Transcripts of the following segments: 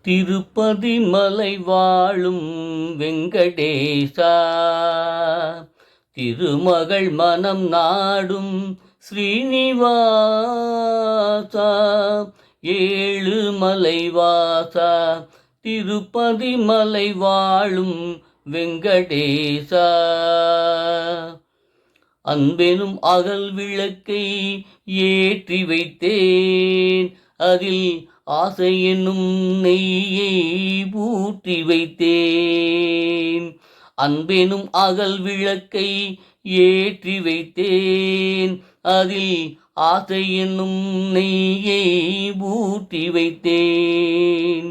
திருப்பதி மலை வாழும் வெங்கடேசா, திருமகள் மனம் நாடும் ஸ்ரீனிவாசா, ஏழு மலைவாசா, திருப்பதி மலை வாழும் வெங்கடேசா. அன்பெனும் அகல் விளக்கை ஏற்றி வைத்தேன், அதில் ஆசை என்னும் நெய்யை ஊற்றி வைத்தேன். அன்பெனும் அகல் விளக்கை ஏற்றி வைத்தேன், அதில் ஆசை என்னும் நெய்யை ஊற்றி வைத்தேன்.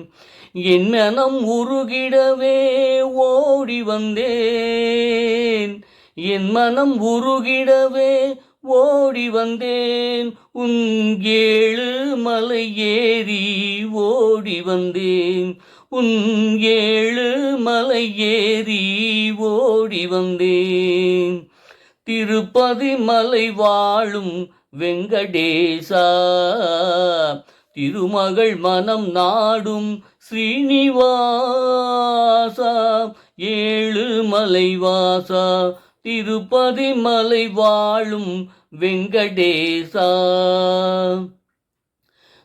என் மனம் உருகிடவே ஓடி வந்தேன், என் மனம் உருகிடவே ஓடி வந்தேன். உன் ஏழு மலை ஏறி ஓடி வந்தேன், உன் ஏழு மலை ஏறி ஓடி வந்தேன். திருப்பதி மலை வாழும் வெங்கடேசா, திருமகள் மனம் நாடும் ஸ்ரீனிவாசா, ஏழு மலைவாசா, திருப்பதி மலை வாழும் வெங்கடேசா.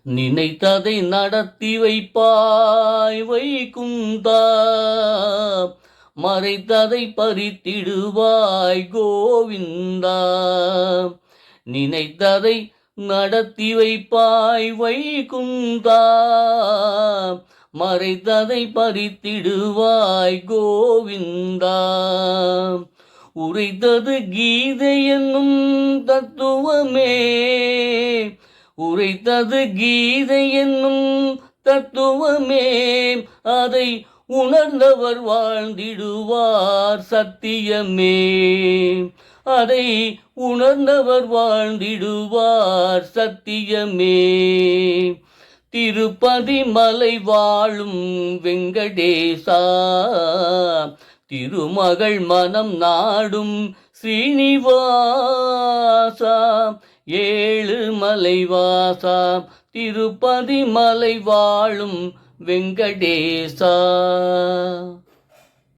நினைத்ததை நடத்தி வைப்பாய் வைகுந்தா, மறைத்ததை பறித்திடுவாய் கோவிந்தா. நினைத்ததை நடத்தி வைப்பாய் வைகுந்தா, மறைத்ததை பறித்திடுவாய் கோவிந்தா. உரைத்தது கீதை என்னும் தத்துவமே, உரைத்தது கீதை என்னும் தத்துவமே, அதை உணர்ந்தவர் வாழ்ந்திடுவார் சத்தியமே, அதை உணர்ந்தவர் வாழ்ந்திடுவார் சத்தியமே. திருப்பதி மலை வாழும் வெங்கடேசா, திருமகள் மனம் நாடும் ஸ்ரீனிவாசா, ஏழு மலைவாசா, திருப்பதி மலை வாழும் வெங்கடேசா.